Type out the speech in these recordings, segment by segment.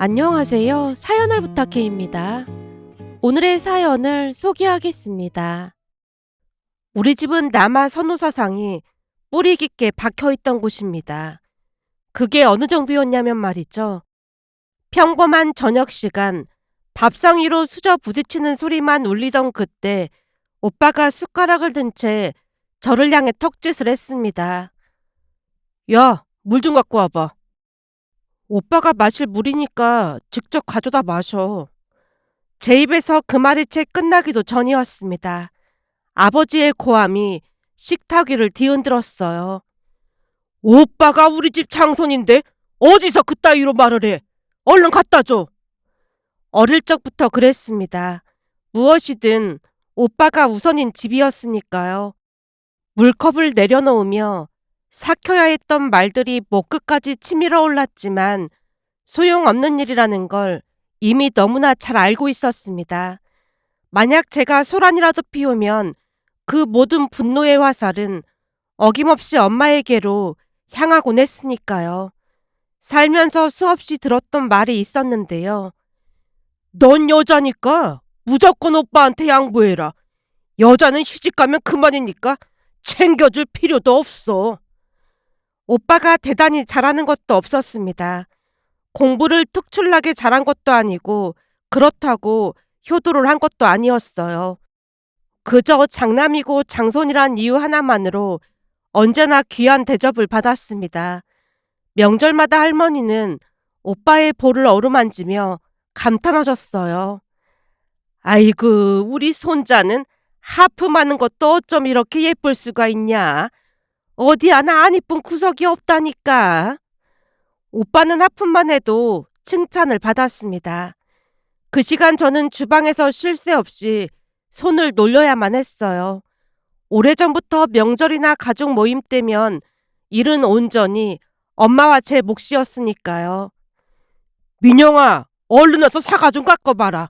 안녕하세요. 사연을 부탁해입니다. 오늘의 사연을 소개하겠습니다. 우리 집은 남아 선우사상이 뿌리 깊게 박혀있던 곳입니다. 그게 어느 정도였냐면 말이죠. 평범한 저녁 시간 밥상 위로 수저 부딪히는 소리만 울리던 그때 오빠가 숟가락을 든 채 저를 향해 턱짓을 했습니다. 야, 물 좀 갖고 와봐. 오빠가 마실 물이니까 직접 가져다 마셔. 제 입에서 그 말이 채 끝나기도 전이었습니다. 아버지의 고함이 식탁 위를 뒤흔들었어요. 오빠가 우리 집 장손인데 어디서 그따위로 말을 해. 얼른 갖다 줘. 어릴 적부터 그랬습니다. 무엇이든 오빠가 우선인 집이었으니까요. 물컵을 내려놓으며 삭혀야 했던 말들이 목 끝까지 치밀어 올랐지만 소용없는 일이라는 걸 이미 너무나 잘 알고 있었습니다. 만약 제가 소란이라도 피우면 그 모든 분노의 화살은 어김없이 엄마에게로 향하곤 했으니까요. 살면서 수없이 들었던 말이 있었는데요. 넌 여자니까 무조건 오빠한테 양보해라. 여자는 시집가면 그만이니까 챙겨줄 필요도 없어. 오빠가 대단히 잘하는 것도 없었습니다. 공부를 특출나게 잘한 것도 아니고 그렇다고 효도를 한 것도 아니었어요. 그저 장남이고 장손이란 이유 하나만으로 언제나 귀한 대접을 받았습니다. 명절마다 할머니는 오빠의 볼을 어루만지며 감탄하셨어요. 아이고, 우리 손자는 하품하는 것도 어쩜 이렇게 예쁠 수가 있냐. 어디 하나 안 이쁜 구석이 없다니까. 오빠는 하품만 해도 칭찬을 받았습니다. 그 시간 저는 주방에서 쉴 새 없이 손을 놀려야만 했어요. 오래전부터 명절이나 가족 모임 때면 일은 온전히 엄마와 제 몫이었으니까요. 민영아, 얼른 와서 사과 좀 깎아봐라.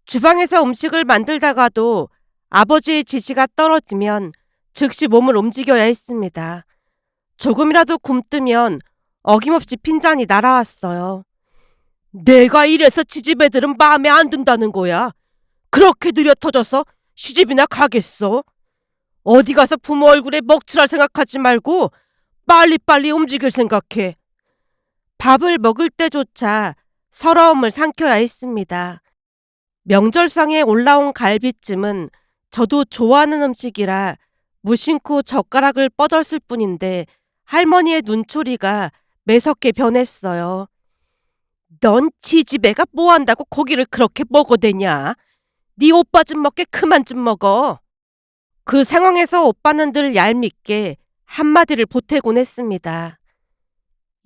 주방에서 음식을 만들다가도 아버지의 지시가 떨어지면 즉시 몸을 움직여야 했습니다. 조금이라도 굼뜨면 어김없이 핀잔이 날아왔어요. 내가 이래서 지집 애들은 마음에 안 든다는 거야. 그렇게 느려 터져서 시집이나 가겠어. 어디 가서 부모 얼굴에 먹칠할 생각하지 말고 빨리빨리 움직일 생각해. 밥을 먹을 때조차 서러움을 삼켜야 했습니다. 명절상에 올라온 갈비찜은 저도 좋아하는 음식이라 무심코 젓가락을 뻗었을 뿐인데 할머니의 눈초리가 매섭게 변했어요. 넌 지집애가 뭐한다고 고기를 그렇게 먹어대냐? 네 오빠 좀 먹게 그만 좀 먹어. 그 상황에서 오빠는 늘 얄밉게 한마디를 보태곤 했습니다.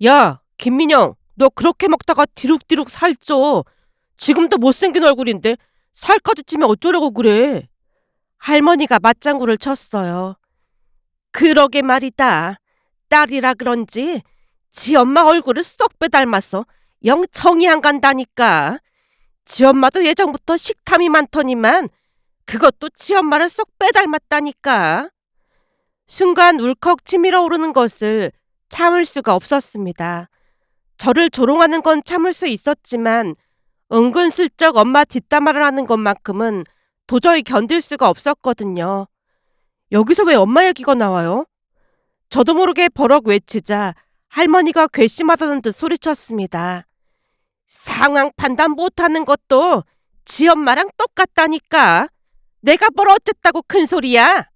야, 김민영, 너 그렇게 먹다가 디룩디룩 살쪄. 지금도 못생긴 얼굴인데 살까지 찌면 어쩌려고 그래. 할머니가 맞장구를 쳤어요. 그러게 말이다. 딸이라 그런지 지 엄마 얼굴을 쏙 빼닮았어. 영 정이 안 간다니까. 지 엄마도 예전부터 식탐이 많더니만 그것도 지 엄마를 쏙 빼닮았다니까. 순간 울컥 치밀어 오르는 것을 참을 수가 없었습니다. 저를 조롱하는 건 참을 수 있었지만 은근슬쩍 엄마 뒷담화를 하는 것만큼은 도저히 견딜 수가 없었거든요. 여기서 왜 엄마 얘기가 나와요? 저도 모르게 버럭 외치자 할머니가 괘씸하다는 듯 소리쳤습니다. 상황 판단 못하는 것도 지 엄마랑 똑같다니까. 내가 뭘 어쨌다고 큰 소리야.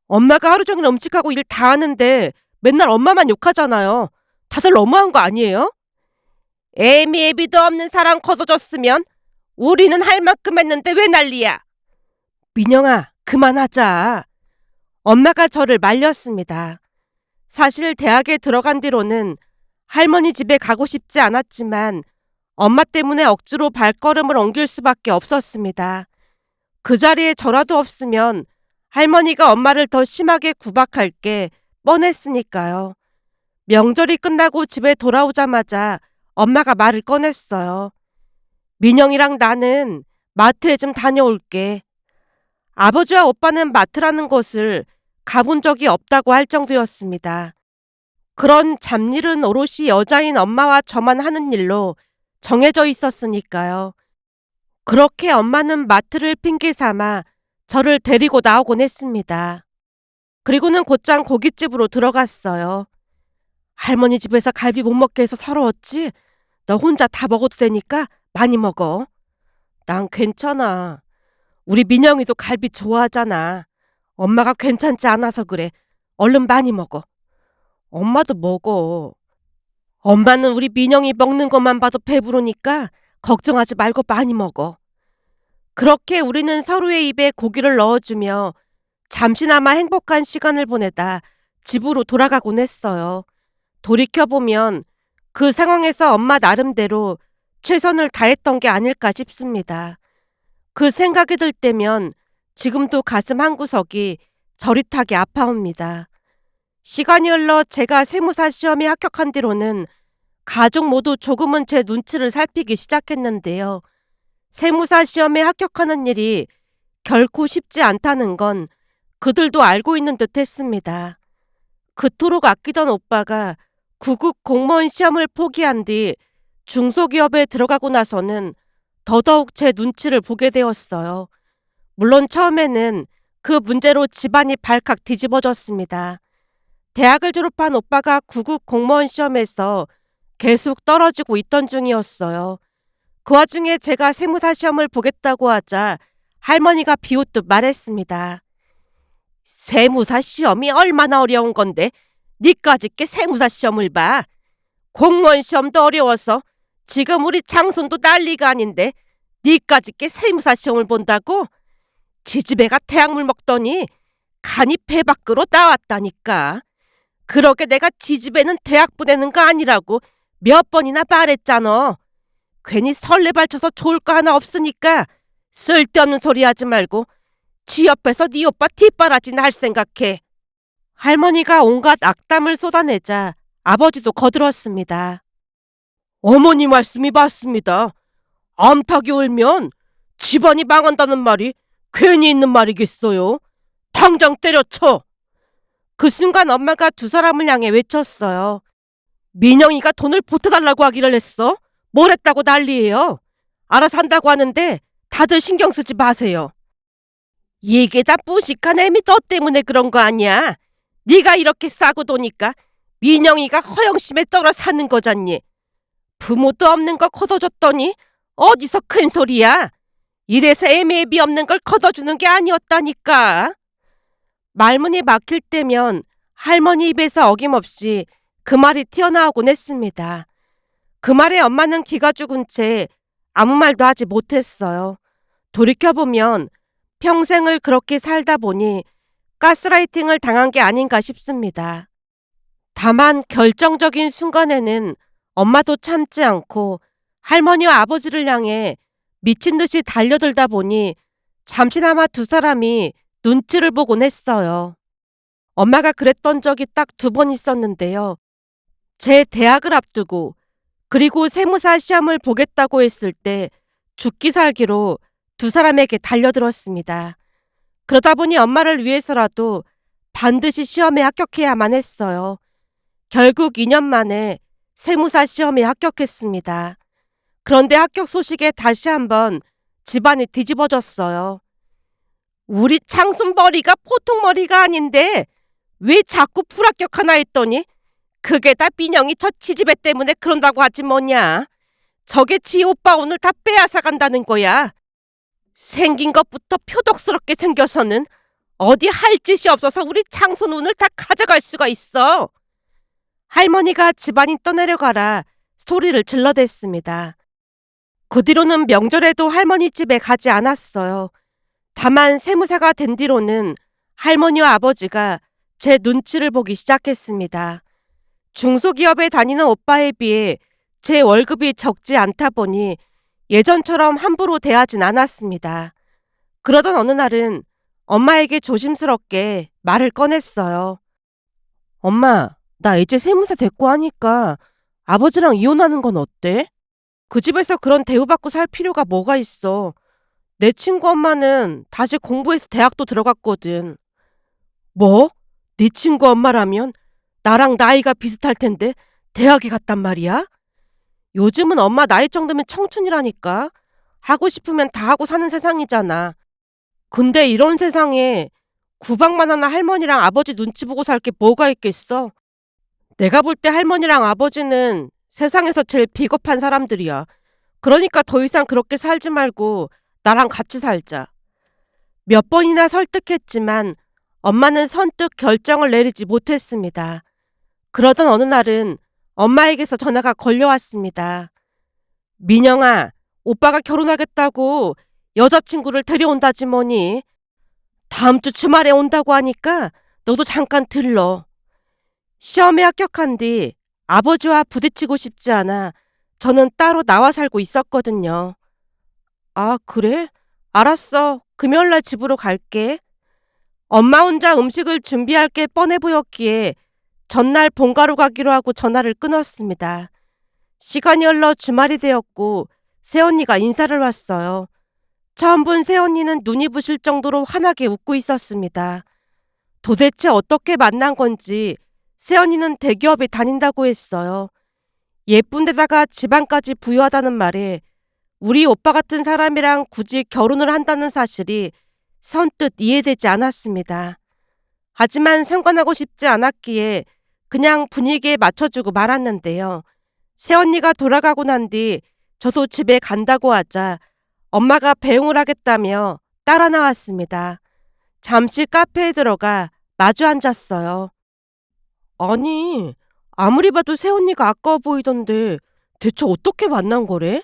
엄마가 하루 종일 음식하고 일 다 하는데 맨날 엄마만 욕하잖아요. 다들 너무한 거 아니에요? 애미애비도 없는 사람 거둬줬으면 우리는 할 만큼 했는데 왜 난리야. 민영아, 그만하자. 엄마가 저를 말렸습니다. 사실 대학에 들어간 뒤로는 할머니 집에 가고 싶지 않았지만 엄마 때문에 억지로 발걸음을 옮길 수밖에 없었습니다. 그 자리에 저라도 없으면 할머니가 엄마를 더 심하게 구박할 게 뻔했으니까요. 명절이 끝나고 집에 돌아오자마자 엄마가 말을 꺼냈어요. 민영이랑 나는 마트에 좀 다녀올게. 아버지와 오빠는 마트라는 곳을 가본 적이 없다고 할 정도였습니다. 그런 잡일은 오롯이 여자인 엄마와 저만 하는 일로 정해져 있었으니까요. 그렇게 엄마는 마트를 핑계 삼아 저를 데리고 나오곤 했습니다. 그리고는 곧장 고깃집으로 들어갔어요. 할머니 집에서 갈비 못 먹게 해서 서러웠지? 너 혼자 다 먹어도 되니까 많이 먹어. 난 괜찮아. 우리 민영이도 갈비 좋아하잖아. 엄마가 괜찮지 않아서 그래. 얼른 많이 먹어. 엄마도 먹어. 엄마는 우리 민영이 먹는 것만 봐도 배부르니까 걱정하지 말고 많이 먹어. 그렇게 우리는 서로의 입에 고기를 넣어주며 잠시나마 행복한 시간을 보내다 집으로 돌아가곤 했어요. 돌이켜보면 그 상황에서 엄마 나름대로 최선을 다했던 게 아닐까 싶습니다. 그 생각이 들 때면 지금도 가슴 한구석이 저릿하게 아파옵니다. 시간이 흘러 제가 세무사 시험에 합격한 뒤로는 가족 모두 조금은 제 눈치를 살피기 시작했는데요. 세무사 시험에 합격하는 일이 결코 쉽지 않다는 건 그들도 알고 있는 듯 했습니다. 그토록 아끼던 오빠가 구급 공무원 시험을 포기한 뒤 중소기업에 들어가고 나서는 더더욱 제 눈치를 보게 되었어요. 물론 처음에는 그 문제로 집안이 발칵 뒤집어졌습니다. 대학을 졸업한 오빠가 구급 공무원 시험에서 계속 떨어지고 있던 중이었어요. 그 와중에 제가 세무사 시험을 보겠다고 하자 할머니가 비웃듯 말했습니다. 세무사 시험이 얼마나 어려운 건데 니까짓 게 세무사 시험을 봐. 공무원 시험도 어려워서 지금 우리 장손도 난리가 아닌데 니까짓 게 세무사 시험을 본다고? 지지배가 태양물 먹더니 간이 배 밖으로 나왔다니까. 그러게 내가 지지배는 대학 보내는 거 아니라고 몇 번이나 말했잖아. 괜히 설레발쳐서 좋을 거 하나 없으니까 쓸데없는 소리 하지 말고 지 옆에서 네 오빠 뒷바라지나 할 생각해. 할머니가 온갖 악담을 쏟아내자 아버지도 거들었습니다. 어머니 말씀이 맞습니다. 암탉이 울면 집안이 망한다는 말이 괜히 있는 말이겠어요. 당장 때려쳐. 그 순간 엄마가 두 사람을 향해 외쳤어요. 민영이가 돈을 보태달라고 하기를 했어? 뭘 했다고 난리예요. 알아서 한다고 하는데 다들 신경 쓰지 마세요. 이게 다 뿌식한 애미 너 때문에 그런 거 아니야. 네가 이렇게 싸고 도니까 민영이가 허영심에 쩔어 사는 거잖니. 부모도 없는 거 걷어줬더니 어디서 큰 소리야. 이래서 애매비 없는 걸 걷어주는 게 아니었다니까. 말문이 막힐 때면 할머니 입에서 어김없이 그 말이 튀어나오곤 했습니다. 그 말에 엄마는 기가 죽은 채 아무 말도 하지 못했어요. 돌이켜보면 평생을 그렇게 살다 보니 가스라이팅을 당한 게 아닌가 싶습니다. 다만 결정적인 순간에는 엄마도 참지 않고 할머니와 아버지를 향해 미친 듯이 달려들다 보니 잠시나마 두 사람이 눈치를 보곤 했어요. 엄마가 그랬던 적이 딱 2번 있었는데요. 제 대학을 앞두고 그리고 세무사 시험을 보겠다고 했을 때 죽기 살기로 두 사람에게 달려들었습니다. 그러다 보니 엄마를 위해서라도 반드시 시험에 합격해야만 했어요. 결국 2년 만에 세무사 시험에 합격했습니다. 그런데 합격 소식에 다시 한번 집안이 뒤집어졌어요. 우리 장손머리가 보통 머리가 아닌데 왜 자꾸 불합격하나 했더니 그게 다 민영이 저 지지배 때문에 그런다고 하지 뭐냐. 저게 지 오빠 오늘 다 빼앗아 간다는 거야. 생긴 것부터 표독스럽게 생겨서는 어디 할 짓이 없어서 우리 장손 운을 다 가져갈 수가 있어. 할머니가 집안이 떠내려가라 소리를 질러댔습니다. 그 뒤로는 명절에도 할머니 집에 가지 않았어요. 다만 세무사가 된 뒤로는 할머니와 아버지가 제 눈치를 보기 시작했습니다. 중소기업에 다니는 오빠에 비해 제 월급이 적지 않다 보니 예전처럼 함부로 대하진 않았습니다. 그러던 어느 날은 엄마에게 조심스럽게 말을 꺼냈어요. 엄마, 나 이제 세무사 됐고 하니까 아버지랑 이혼하는 건 어때? 그 집에서 그런 대우받고 살 필요가 뭐가 있어. 내 친구 엄마는 다시 공부해서 대학도 들어갔거든. 뭐? 네 친구 엄마라면 나랑 나이가 비슷할 텐데 대학에 갔단 말이야? 요즘은 엄마 나이 정도면 청춘이라니까. 하고 싶으면 다 하고 사는 세상이잖아. 근데 이런 세상에 구박만 하나 할머니랑 아버지 눈치 보고 살 게 뭐가 있겠어? 내가 볼 때 할머니랑 아버지는 세상에서 제일 비겁한 사람들이야. 그러니까 더 이상 그렇게 살지 말고 나랑 같이 살자. 몇 번이나 설득했지만 엄마는 선뜻 결정을 내리지 못했습니다. 그러던 어느 날은 엄마에게서 전화가 걸려왔습니다. 민영아, 오빠가 결혼하겠다고 여자친구를 데려온다지 뭐니. 다음 주 주말에 온다고 하니까 너도 잠깐 들러. 시험에 합격한 뒤 아버지와 부딪히고 싶지 않아 저는 따로 나와 살고 있었거든요. 아, 그래? 알았어. 금요일날 집으로 갈게. 엄마 혼자 음식을 준비할 게 뻔해 보였기에 전날 본가로 가기로 하고 전화를 끊었습니다. 시간이 흘러 주말이 되었고 새언니가 인사를 왔어요. 처음 본 새언니는 눈이 부실 정도로 환하게 웃고 있었습니다. 도대체 어떻게 만난 건지 새언니는 대기업에 다닌다고 했어요. 예쁜 데다가 집안까지 부유하다는 말에 우리 오빠 같은 사람이랑 굳이 결혼을 한다는 사실이 선뜻 이해되지 않았습니다. 하지만 상관하고 싶지 않았기에 그냥 분위기에 맞춰주고 말았는데요. 새언니가 돌아가고 난 뒤 저도 집에 간다고 하자 엄마가 배웅을 하겠다며 따라 나왔습니다. 잠시 카페에 들어가 마주 앉았어요. 아니, 아무리 봐도 새언니가 아까워 보이던데 대체 어떻게 만난 거래?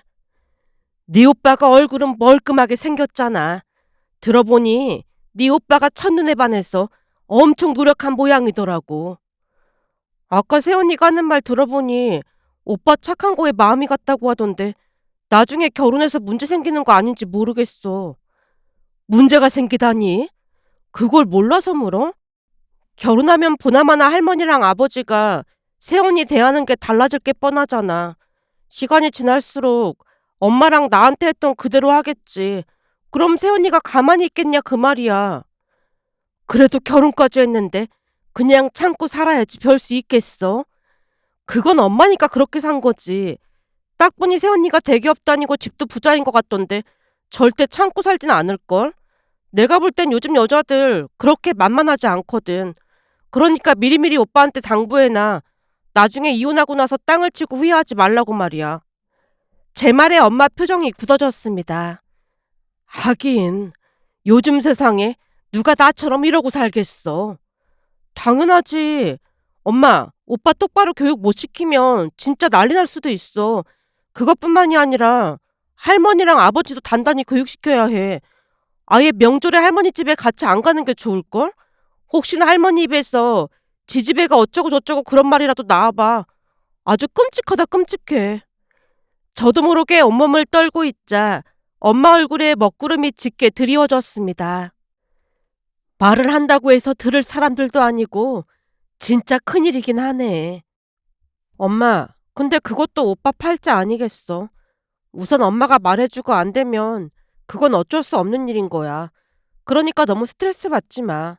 네 오빠가 얼굴은 멀끔하게 생겼잖아. 들어보니 네 오빠가 첫눈에 반해서 엄청 노력한 모양이더라고. 아까 새언니가 하는 말 들어보니 오빠 착한 거에 마음이 갔다고 하던데 나중에 결혼해서 문제 생기는 거 아닌지 모르겠어. 문제가 생기다니? 그걸 몰라서 물어? 결혼하면 보나마나 할머니랑 아버지가 새언니 대하는 게 달라질 게 뻔하잖아. 시간이 지날수록 엄마랑 나한테 했던 그대로 하겠지. 그럼 새언니가 가만히 있겠냐 그 말이야. 그래도 결혼까지 했는데 그냥 참고 살아야지 별 수 있겠어? 그건 엄마니까 그렇게 산 거지. 딱 보니 새언니가 대기업 다니고 집도 부자인 것 같던데 절대 참고 살진 않을걸? 내가 볼 땐 요즘 여자들 그렇게 만만하지 않거든. 그러니까 미리미리 오빠한테 당부해놔. 나중에 이혼하고 나서 땅을 치고 후회하지 말라고 말이야. 제 말에 엄마 표정이 굳어졌습니다. 하긴 요즘 세상에 누가 나처럼 이러고 살겠어. 당연하지. 엄마, 오빠 똑바로 교육 못 시키면 진짜 난리 날 수도 있어. 그것뿐만이 아니라 할머니랑 아버지도 단단히 교육시켜야 해. 아예 명절에 할머니 집에 같이 안 가는 게 좋을걸? 혹시나 할머니 입에서 지지배가 어쩌고 저쩌고 그런 말이라도 나와봐. 아주 끔찍하다 끔찍해. 저도 모르게 온몸을 떨고 있자 엄마 얼굴에 먹구름이 짙게 드리워졌습니다. 말을 한다고 해서 들을 사람들도 아니고 진짜 큰일이긴 하네. 엄마, 근데 그것도 오빠 팔자 아니겠어. 우선 엄마가 말해주고 안 되면 그건 어쩔 수 없는 일인 거야. 그러니까 너무 스트레스 받지 마.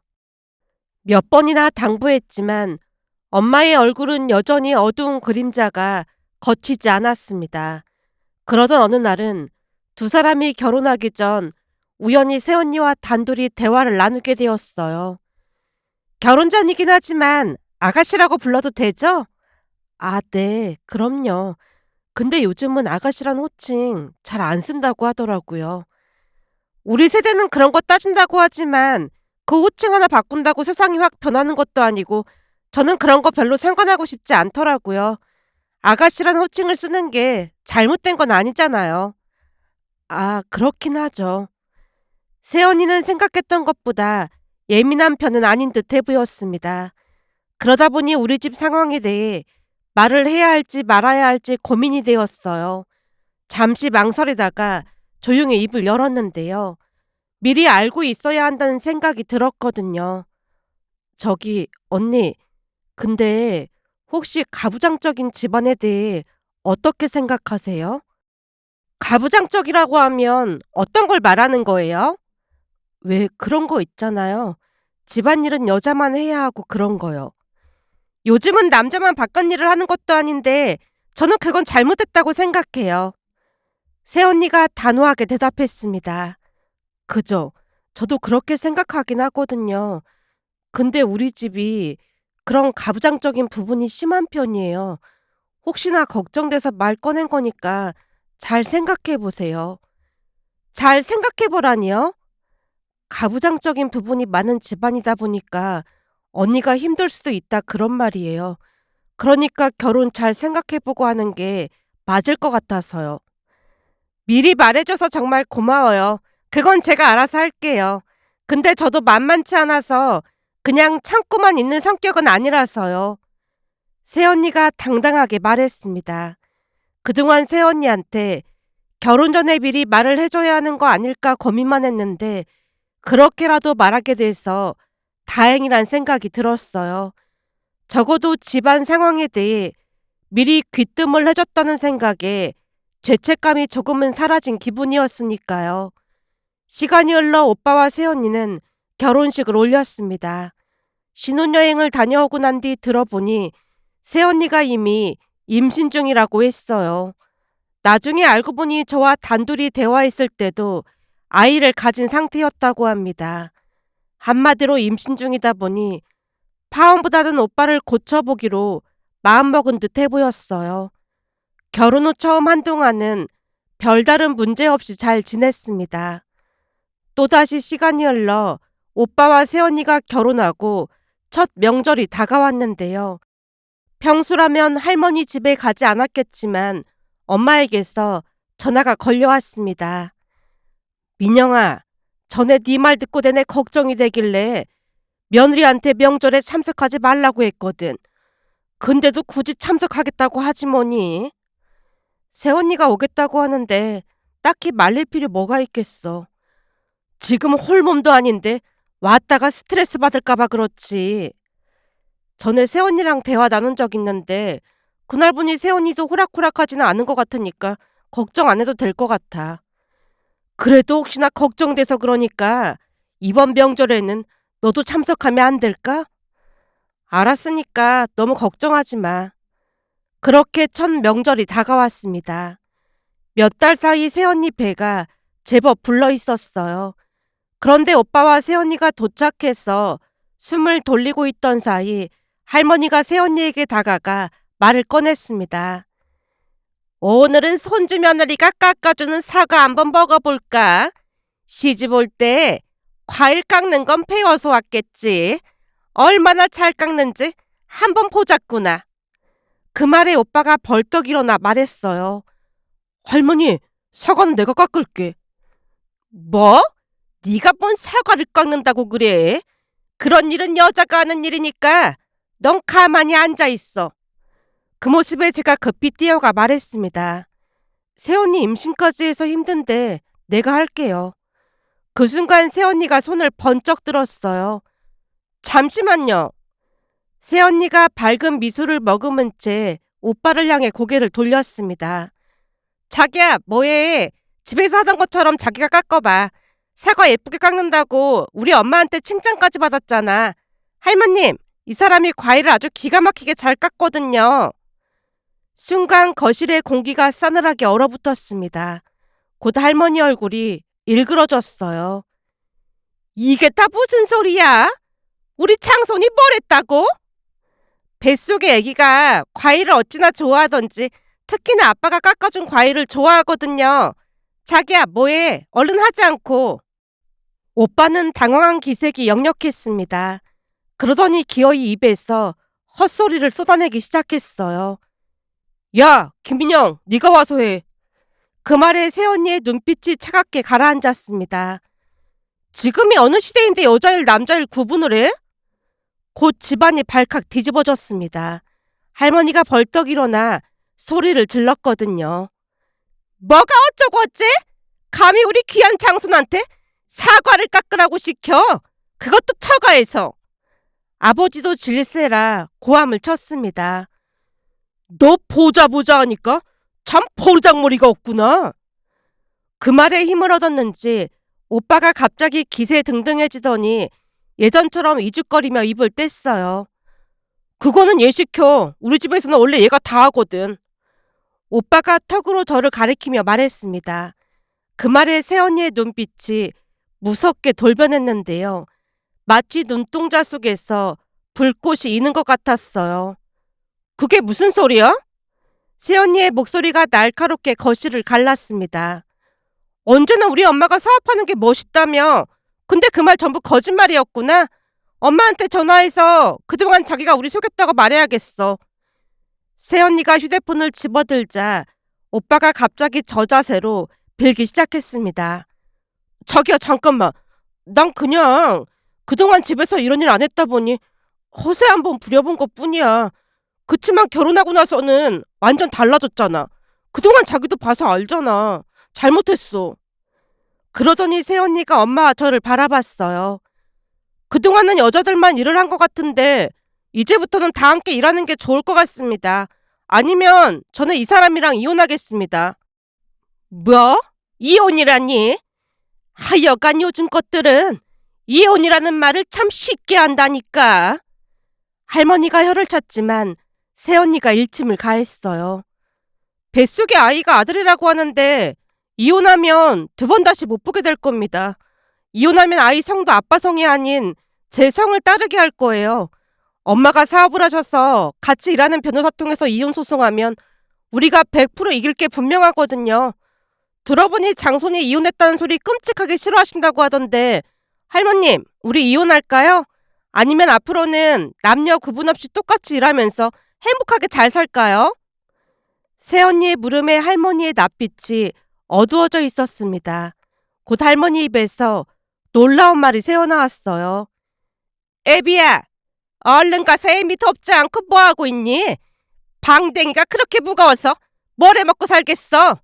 몇 번이나 당부했지만 엄마의 얼굴은 여전히 어두운 그림자가 거치지 않았습니다. 그러던 어느 날은 두 사람이 결혼하기 전 우연히 새언니와 단둘이 대화를 나누게 되었어요. 결혼 전이긴 하지만 아가씨라고 불러도 되죠? 아, 네, 그럼요. 근데 요즘은 아가씨란 호칭 잘 안 쓴다고 하더라고요. 우리 세대는 그런 거 따진다고 하지만 그 호칭 하나 바꾼다고 세상이 확 변하는 것도 아니고 저는 그런 거 별로 상관하고 싶지 않더라고요. 아가씨란 호칭을 쓰는 게 잘못된 건 아니잖아요. 아, 그렇긴 하죠. 새언니는 생각했던 것보다 예민한 편은 아닌 듯해 보였습니다. 그러다 보니 우리 집 상황에 대해 말을 해야 할지 말아야 할지 고민이 되었어요. 잠시 망설이다가 조용히 입을 열었는데요. 미리 알고 있어야 한다는 생각이 들었거든요. 저기, 언니, 근데 혹시 가부장적인 집안에 대해 어떻게 생각하세요? 가부장적이라고 하면 어떤 걸 말하는 거예요? 왜 그런 거 있잖아요. 집안일은 여자만 해야 하고 그런 거요. 요즘은 남자만 바깥일을 하는 것도 아닌데 저는 그건 잘못했다고 생각해요. 새언니가 단호하게 대답했습니다. 그죠. 저도 그렇게 생각하긴 하거든요. 근데 우리 집이 그런 가부장적인 부분이 심한 편이에요. 혹시나 걱정돼서 말 꺼낸 거니까 잘 생각해 보세요. 잘 생각해 보라니요? 가부장적인 부분이 많은 집안이다 보니까 언니가 힘들 수도 있다 그런 말이에요. 그러니까 결혼 잘 생각해 보고 하는 게 맞을 것 같아서요. 미리 말해줘서 정말 고마워요. 그건 제가 알아서 할게요. 근데 저도 만만치 않아서 그냥 참고만 있는 성격은 아니라서요. 새언니가 당당하게 말했습니다. 그동안 새언니한테 결혼 전에 미리 말을 해줘야 하는 거 아닐까 고민만 했는데 그렇게라도 말하게 돼서 다행이란 생각이 들었어요. 적어도 집안 상황에 대해 미리 귀뜸을 해줬다는 생각에 죄책감이 조금은 사라진 기분이었으니까요. 시간이 흘러 오빠와 새언니는 결혼식을 올렸습니다. 신혼여행을 다녀오고 난 뒤 들어보니 새언니가 이미 임신 중이라고 했어요. 나중에 알고 보니 저와 단둘이 대화했을 때도 아이를 가진 상태였다고 합니다. 한마디로 임신 중이다 보니 파혼보다는 오빠를 고쳐보기로 마음먹은 듯해 보였어요. 결혼 후 처음 한동안은 별다른 문제 없이 잘 지냈습니다. 또다시 시간이 흘러 오빠와 새언니가 결혼하고 첫 명절이 다가왔는데요. 평소라면 할머니 집에 가지 않았겠지만 엄마에게서 전화가 걸려왔습니다. 민영아, 전에 네 말 듣고 내내 걱정이 되길래 며느리한테 명절에 참석하지 말라고 했거든. 근데도 굳이 참석하겠다고 하지 뭐니? 새언니가 오겠다고 하는데 딱히 말릴 필요 뭐가 있겠어. 지금 홀몸도 아닌데 왔다가 스트레스 받을까봐 그렇지. 전에 새언니랑 대화 나눈 적 있는데 그날 보니 새언니도 호락호락하지는 않은 것 같으니까 걱정 안 해도 될 것 같아. 그래도 혹시나 걱정돼서 그러니까 이번 명절에는 너도 참석하면 안 될까? 알았으니까 너무 걱정하지 마. 그렇게 첫 명절이 다가왔습니다. 몇 달 사이 새언니 배가 제법 불러 있었어요. 그런데 오빠와 새언니가 도착해서 숨을 돌리고 있던 사이 할머니가 새언니에게 다가가 말을 꺼냈습니다. 오늘은 손주 며느리가 깎아주는 사과 한번 먹어볼까? 시집 올 때 과일 깎는 건 배워서 왔겠지. 얼마나 잘 깎는지 한번 보자꾸나. 그 말에 오빠가 벌떡 일어나 말했어요. 할머니, 사과는 내가 깎을게. 뭐? 네가 뭔 사과를 깎는다고 그래? 그런 일은 여자가 하는 일이니까 넌 가만히 앉아있어. 그 모습에 제가 급히 뛰어가 말했습니다. 새언니 임신까지 해서 힘든데 내가 할게요. 그 순간 새언니가 손을 번쩍 들었어요. 잠시만요. 새언니가 밝은 미소를 머금은 채 오빠를 향해 고개를 돌렸습니다. 자기야, 뭐해? 집에서 하던 것처럼 자기가 깎아봐. 사과 예쁘게 깎는다고 우리 엄마한테 칭찬까지 받았잖아. 할머님, 이 사람이 과일을 아주 기가 막히게 잘 깎거든요. 순간 거실의 공기가 싸늘하게 얼어붙었습니다. 곧 할머니 얼굴이 일그러졌어요. 이게 다 무슨 소리야? 우리 창손이 뭘 했다고? 뱃속의 아기가 과일을 어찌나 좋아하던지 특히나 아빠가 깎아준 과일을 좋아하거든요. 자기야, 뭐해? 얼른 하지 않고. 오빠는 당황한 기색이 역력했습니다. 그러더니 기어이 입에서 헛소리를 쏟아내기 시작했어요. 야, 김민영, 네가 와서 해. 그 말에 새언니의 눈빛이 차갑게 가라앉았습니다. 지금이 어느 시대인데 여자일 남자일 구분을 해? 곧 집안이 발칵 뒤집어졌습니다. 할머니가 벌떡 일어나 소리를 질렀거든요. 뭐가 어쩌고 어째? 감히 우리 귀한 장손한테 사과를 깎으라고 시켜? 그것도 처가에서. 아버지도 질세라 고함을 쳤습니다. 너 보자 하니까 참 버르장머리가 없구나. 그 말에 힘을 얻었는지 오빠가 갑자기 기세등등해지더니 예전처럼 이죽거리며 입을 뗐어요. 그거는 얘 시켜. 우리 집에서는 원래 얘가 다 하거든. 오빠가 턱으로 저를 가리키며 말했습니다. 그 말에 새언니의 눈빛이 무섭게 돌변했는데요. 마치 눈동자 속에서 불꽃이 있는 것 같았어요. 그게 무슨 소리야? 새언니의 목소리가 날카롭게 거실을 갈랐습니다. 언제나 우리 엄마가 사업하는 게 멋있다며. 근데 그 말 전부 거짓말이었구나. 엄마한테 전화해서 그동안 자기가 우리 속였다고 말해야겠어. 새언니가 휴대폰을 집어들자 오빠가 갑자기 저자세로 빌기 시작했습니다. 자기야, 잠깐만. 난 그냥 그동안 집에서 이런 일 안 했다 보니 허세 한번 부려본 것 뿐이야. 그치만 결혼하고 나서는 완전 달라졌잖아. 그동안 자기도 봐서 알잖아. 잘못했어. 그러더니 새언니가 엄마와 저를 바라봤어요. 그동안은 여자들만 일을 한 것 같은데 이제부터는 다 함께 일하는 게 좋을 것 같습니다. 아니면 저는 이 사람이랑 이혼하겠습니다. 뭐? 이혼이라니? 하여간 요즘 것들은 이혼이라는 말을 참 쉽게 한다니까. 할머니가 혀를 찼지만 새언니가 일침을 가했어요. 뱃속에 아이가 아들이라고 하는데 이혼하면 두 번 다시 못 보게 될 겁니다. 이혼하면 아이 성도 아빠 성이 아닌 제 성을 따르게 할 거예요. 엄마가 사업을 하셔서 같이 일하는 변호사 통해서 이혼 소송하면 우리가 100% 이길 게 분명하거든요. 들어보니 장손이 이혼했다는 소리 끔찍하게 싫어하신다고 하던데 할머님, 우리 이혼할까요? 아니면 앞으로는 남녀 구분 없이 똑같이 일하면서 행복하게 잘 살까요? 새언니의 물음에 할머니의 낯빛이 어두워져 있었습니다. 곧 할머니 입에서 놀라운 말이 새어나왔어요. 애비야, 얼른 가서 애미 덥지 않고 뭐하고 있니? 방댕이가 그렇게 무거워서 뭘 해먹고 살겠어?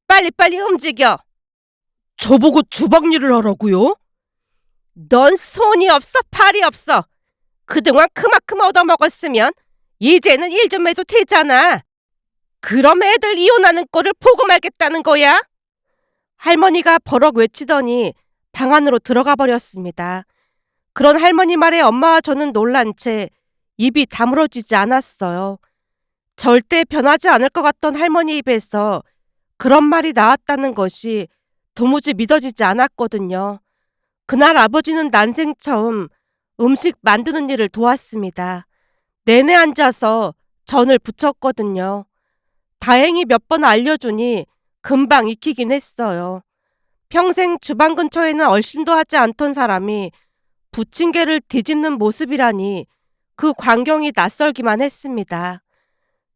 빨리빨리 움직여. 저보고 주방 일을 하라고요? 넌 손이 없어, 팔이 없어. 그동안 그만큼 얻어먹었으면 이제는 일 좀 해도 되잖아. 그럼 애들 이혼하는 꼴을 보고 말겠다는 거야? 할머니가 버럭 외치더니 방 안으로 들어가 버렸습니다. 그런 할머니 말에 엄마와 저는 놀란 채 입이 다물어지지 않았어요. 절대 변하지 않을 것 같던 할머니 입에서 그런 말이 나왔다는 것이 도무지 믿어지지 않았거든요. 그날 아버지는 난생 처음 음식 만드는 일을 도왔습니다. 내내 앉아서 전을 부쳤거든요. 다행히 몇 번 알려주니 금방 익히긴 했어요. 평생 주방 근처에는 얼씬도 하지 않던 사람이 부침개를 뒤집는 모습이라니 그 광경이 낯설기만 했습니다.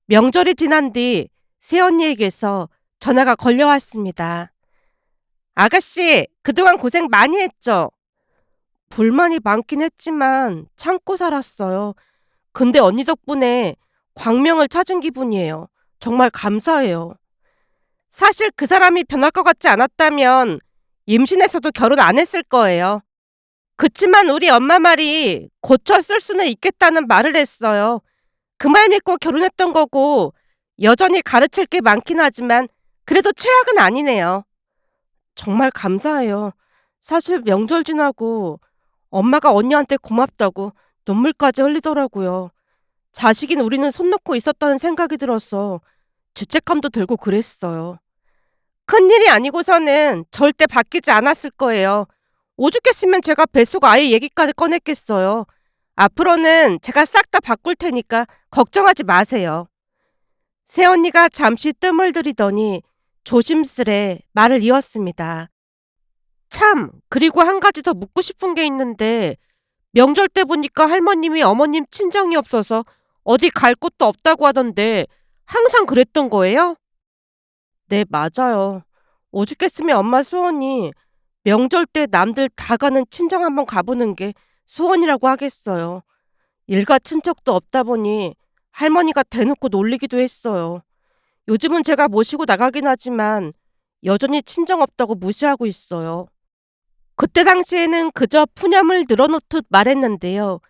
명절이 지난 뒤 새언니에게서 전화가 걸려왔습니다. 아가씨, 그동안 고생 많이 했죠? 불만이 많긴 했지만 참고 살았어요. 근데 언니 덕분에 광명을 찾은 기분이에요. 정말 감사해요. 사실 그 사람이 변할 것 같지 않았다면 임신해서도 결혼 안 했을 거예요. 그치만 우리 엄마 말이 고쳐 쓸 수는 있겠다는 말을 했어요. 그 말 믿고 결혼했던 거고 여전히 가르칠 게 많긴 하지만 그래도 최악은 아니네요. 정말 감사해요. 사실 명절 지나고 엄마가 언니한테 고맙다고 눈물까지 흘리더라고요. 자식인 우리는 손 놓고 있었다는 생각이 들어서 죄책감도 들고 그랬어요. 큰일이 아니고서는 절대 바뀌지 않았을 거예요. 오죽했으면 제가 뱃속 아이 얘기까지 꺼냈겠어요. 앞으로는 제가 싹 다 바꿀 테니까 걱정하지 마세요. 새언니가 잠시 뜸을 들이더니 조심스레 말을 이었습니다. 참, 그리고 한 가지 더 묻고 싶은 게 있는데 명절 때 보니까 할머님이 어머님 친정이 없어서 어디 갈 곳도 없다고 하던데 항상 그랬던 거예요? 네, 맞아요. 오죽했으면 엄마 소원이 명절 때 남들 다 가는 친정 한번 가보는 게 소원이라고 하겠어요. 일가 친척도 없다 보니 할머니가 대놓고 놀리기도 했어요. 요즘은 제가 모시고 나가긴 하지만 여전히 친정 없다고 무시하고 있어요. 그때 당시에는 그저 푸념을 늘어놓듯 말했는데요.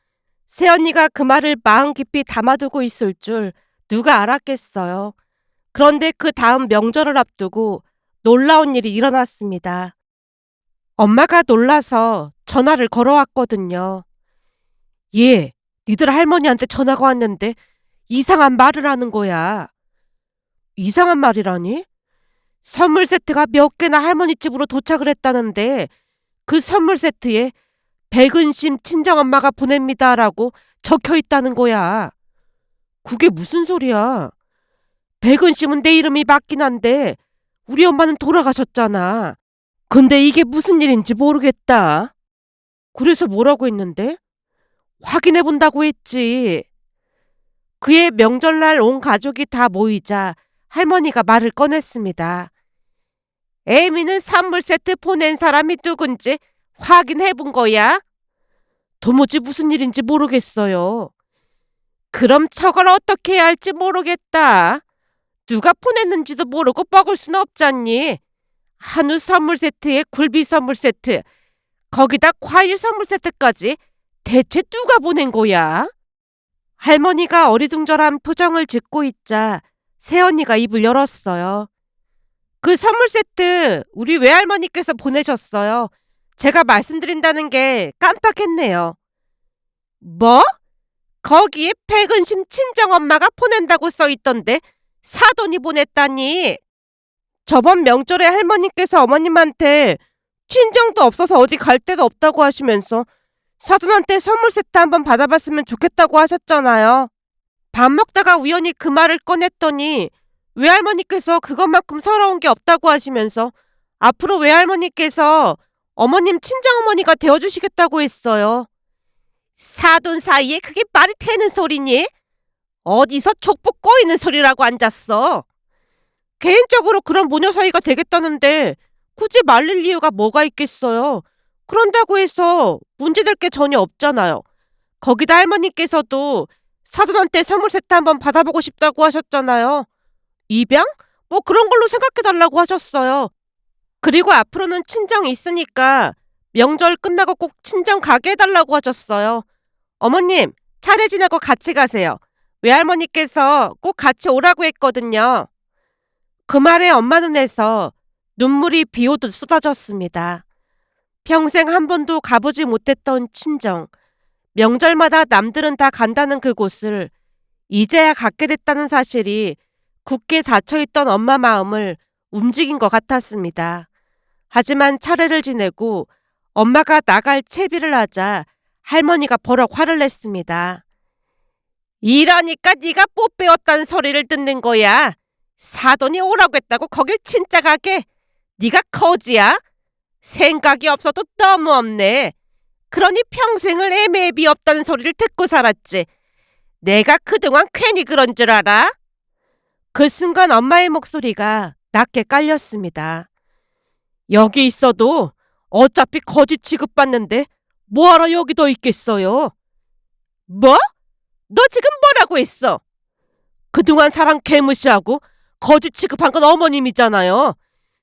새언니가 그 말을 마음 깊이 담아두고 있을 줄 누가 알았겠어요. 그런데 그 다음 명절을 앞두고 놀라운 일이 일어났습니다. 엄마가 놀라서 전화를 걸어왔거든요. 예, 니들 할머니한테 전화가 왔는데 이상한 말을 하는 거야. 이상한 말이라니? 선물 세트가 몇 개나 할머니 집으로 도착을 했다는데 그 선물 세트에 백은심 친정엄마가 보냅니다라고 적혀 있다는 거야. 그게 무슨 소리야? 백은심은 내 이름이 맞긴 한데 우리 엄마는 돌아가셨잖아. 근데 이게 무슨 일인지 모르겠다. 그래서 뭐라고 했는데? 확인해 본다고 했지. 그의 명절날 온 가족이 다 모이자 할머니가 말을 꺼냈습니다. 에이미는 선물 세트 보낸 사람이 누군지 확인해 본 거야? 도무지 무슨 일인지 모르겠어요. 그럼 저걸 어떻게 해야 할지 모르겠다. 누가 보냈는지도 모르고 먹을 순 없잖니. 한우 선물 세트에 굴비 선물 세트, 거기다 과일 선물 세트까지 대체 누가 보낸 거야? 할머니가 어리둥절한 표정을 짓고 있자 새언니가 입을 열었어요. 그 선물 세트 우리 외할머니께서 보내셨어요. 제가 말씀드린다는 게 깜빡했네요. 뭐? 거기에 백은심 친정엄마가 보낸다고 써있던데 사돈이 보냈다니. 저번 명절에 할머니께서 어머님한테 친정도 없어서 어디 갈 데도 없다고 하시면서 사돈한테 선물 세트 한번 받아봤으면 좋겠다고 하셨잖아요. 밥 먹다가 우연히 그 말을 꺼냈더니 외할머니께서 그것만큼 서러운 게 없다고 하시면서 앞으로 외할머니께서 어머님 친정어머니가 되어주시겠다고 했어요. 사돈 사이에 그게 말이 되는 소리니? 어디서 족보 꼬이는 소리라고 앉았어. 개인적으로 그런 모녀 사이가 되겠다는데 굳이 말릴 이유가 뭐가 있겠어요. 그런다고 해서 문제될 게 전혀 없잖아요. 거기다 할머니께서도 사돈한테 선물 세트 한번 받아보고 싶다고 하셨잖아요. 입양? 뭐 그런 걸로 생각해달라고 하셨어요. 그리고 앞으로는 친정이 있으니까 명절 끝나고 꼭 친정 가게 해달라고 하셨어요. 어머님, 차례 지내고 같이 가세요. 외할머니께서 꼭 같이 오라고 했거든요. 그 말에 엄마 눈에서 눈물이 비 오듯 쏟아졌습니다. 평생 한 번도 가보지 못했던 친정, 명절마다 남들은 다 간다는 그곳을 이제야 갖게 됐다는 사실이 굳게 닫혀있던 엄마 마음을 움직인 것 같았습니다. 하지만 차례를 지내고 엄마가 나갈 채비를 하자 할머니가 버럭 화를 냈습니다. 이러니까 네가 못 배웠다는 소리를 듣는 거야. 사돈이 오라고 했다고 거길 진짜 가게? 네가 거지야? 생각이 없어도 너무 없네. 그러니 평생을 애매비 없다는 소리를 듣고 살았지. 내가 그동안 괜히 그런 줄 알아? 그 순간 엄마의 목소리가 낮게 깔렸습니다. 여기 있어도 어차피 거지 취급받는데 뭐하러 여기 더 있겠어요? 뭐? 너 지금 뭐라고 했어? 그동안 사람 개무시하고 거지 취급한 건 어머님이잖아요.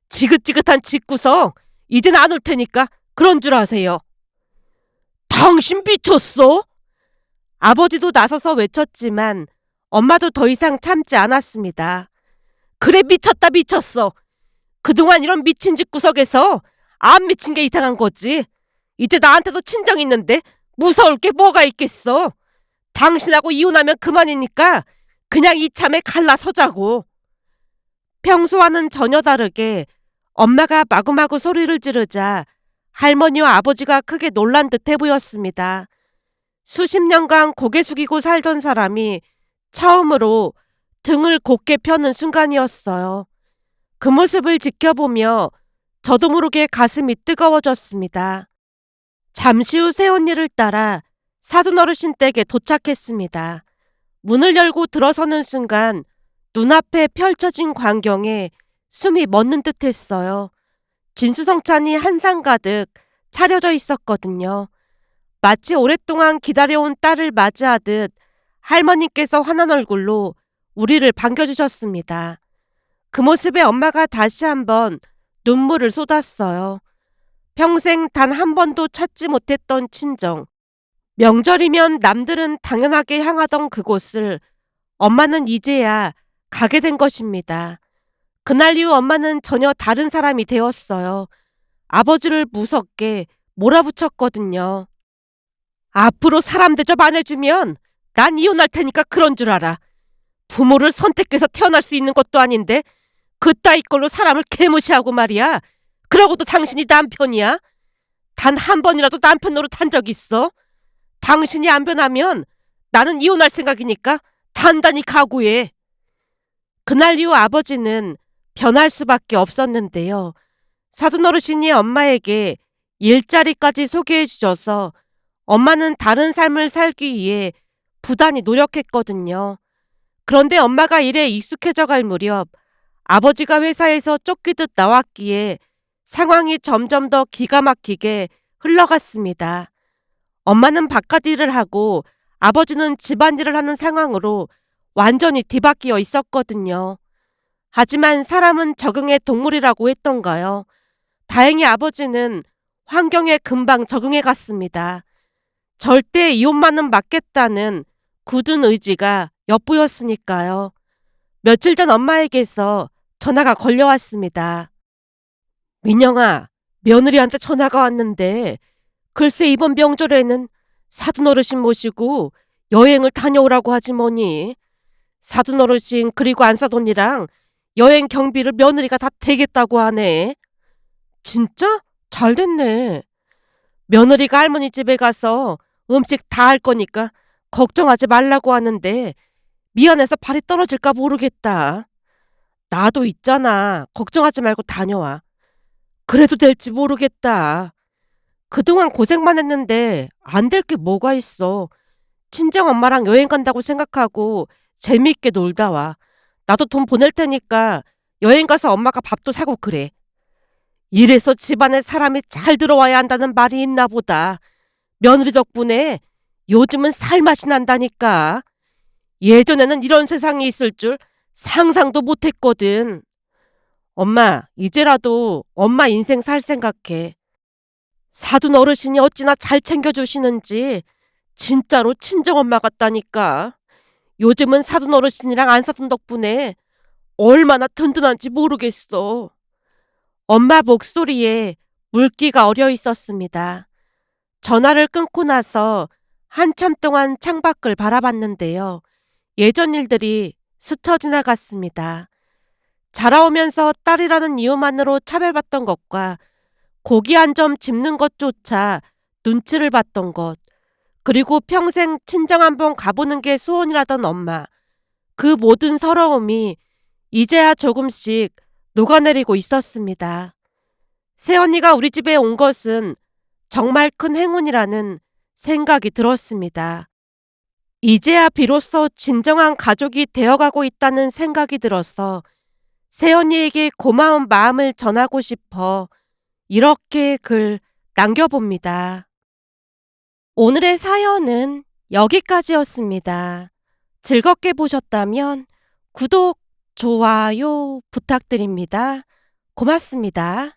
지긋지긋한 집구석 이젠 안 올 테니까 그런 줄 아세요. 당신 미쳤어? 아버지도 나서서 외쳤지만 엄마도 더 이상 참지 않았습니다. 그래 미쳤다 미쳤어. 그동안 이런 미친 집구석에서 안 미친 게 이상한 거지. 이제 나한테도 친정 있는데 무서울 게 뭐가 있겠어. 당신하고 이혼하면 그만이니까 그냥 이참에 갈라서자고. 평소와는 전혀 다르게 엄마가 마구마구 소리를 지르자 할머니와 아버지가 크게 놀란 듯해 보였습니다. 수십 년간 고개 숙이고 살던 사람이 처음으로 등을 곧게 펴는 순간이었어요. 그 모습을 지켜보며 저도 모르게 가슴이 뜨거워졌습니다. 잠시 후 새언니를 따라 사돈 어르신 댁에 도착했습니다. 문을 열고 들어서는 순간 눈앞에 펼쳐진 광경에 숨이 멎는 듯 했어요. 진수성찬이 한상 가득 차려져 있었거든요. 마치 오랫동안 기다려온 딸을 맞이하듯 할머니께서 환한 얼굴로 우리를 반겨주셨습니다. 그 모습에 엄마가 다시 한번 눈물을 쏟았어요. 평생 단 한 번도 찾지 못했던 친정. 명절이면 남들은 당연하게 향하던 그곳을 엄마는 이제야 가게 된 것입니다. 그날 이후 엄마는 전혀 다른 사람이 되었어요. 아버지를 무섭게 몰아붙였거든요. 앞으로 사람 대접 안 해주면 난 이혼할 테니까 그런 줄 알아. 부모를 선택해서 태어날 수 있는 것도 아닌데 그따위 걸로 사람을 개무시하고 말이야. 그러고도 당신이 남편이야? 단 한 번이라도 남편 노릇한 적 있어? 당신이 안 변하면 나는 이혼할 생각이니까 단단히 각오해. 그날 이후 아버지는 변할 수밖에 없었는데요. 사돈 어르신이 엄마에게 일자리까지 소개해 주셔서 엄마는 다른 삶을 살기 위해 부단히 노력했거든요. 그런데 엄마가 일에 익숙해져 갈 무렵 아버지가 회사에서 쫓기듯 나왔기에 상황이 점점 더 기가 막히게 흘러갔습니다. 엄마는 바깥 일을 하고 아버지는 집안일을 하는 상황으로 완전히 뒤바뀌어 있었거든요. 하지만 사람은 적응의 동물이라고 했던가요. 다행히 아버지는 환경에 금방 적응해 갔습니다. 절대 이혼만은 막겠다는 굳은 의지가 엿보였으니까요. 며칠 전 엄마에게서 전화가 걸려왔습니다. 민영아, 며느리한테 전화가 왔는데 글쎄 이번 명절에는 사돈 어르신 모시고 여행을 다녀오라고 하지 뭐니. 사돈 어르신 그리고 안사돈이랑 여행 경비를 며느리가 다 대겠다고 하네. 진짜? 잘 됐네. 며느리가 할머니 집에 가서 음식 다 할 거니까 걱정하지 말라고 하는데 미안해서 발이 떨어질까 모르겠다. 나도 있잖아. 걱정하지 말고 다녀와. 그래도 될지 모르겠다. 그동안 고생만 했는데 안 될 게 뭐가 있어. 친정 엄마랑 여행 간다고 생각하고 재미있게 놀다 와. 나도 돈 보낼 테니까 여행 가서 엄마가 밥도 사고 그래. 이래서 집안에 사람이 잘 들어와야 한다는 말이 있나 보다. 며느리 덕분에 요즘은 살맛이 난다니까. 예전에는 이런 세상이 있을 줄 상상도 못했거든. 엄마, 이제라도 엄마 인생 살 생각해. 사돈 어르신이 어찌나 잘 챙겨주시는지 진짜로 친정엄마 같다니까. 요즘은 사돈 어르신이랑 안사돈 덕분에 얼마나 든든한지 모르겠어. 엄마 목소리에 물기가 어려 있었습니다. 전화를 끊고 나서 한참 동안 창밖을 바라봤는데요. 예전 일들이 스쳐 지나갔습니다. 자라오면서 딸이라는 이유만으로 차별받던 것과 고기 한 점 집는 것조차 눈치를 봤던 것, 그리고 평생 친정 한번 가보는 게 소원이라던 엄마, 그 모든 서러움이 이제야 조금씩 녹아내리고 있었습니다. 새언니가 우리 집에 온 것은 정말 큰 행운이라는 생각이 들었습니다. 이제야 비로소 진정한 가족이 되어가고 있다는 생각이 들어서 새언니에게 고마운 마음을 전하고 싶어 이렇게 글 남겨봅니다. 오늘의 사연은 여기까지였습니다. 즐겁게 보셨다면 구독, 좋아요 부탁드립니다. 고맙습니다.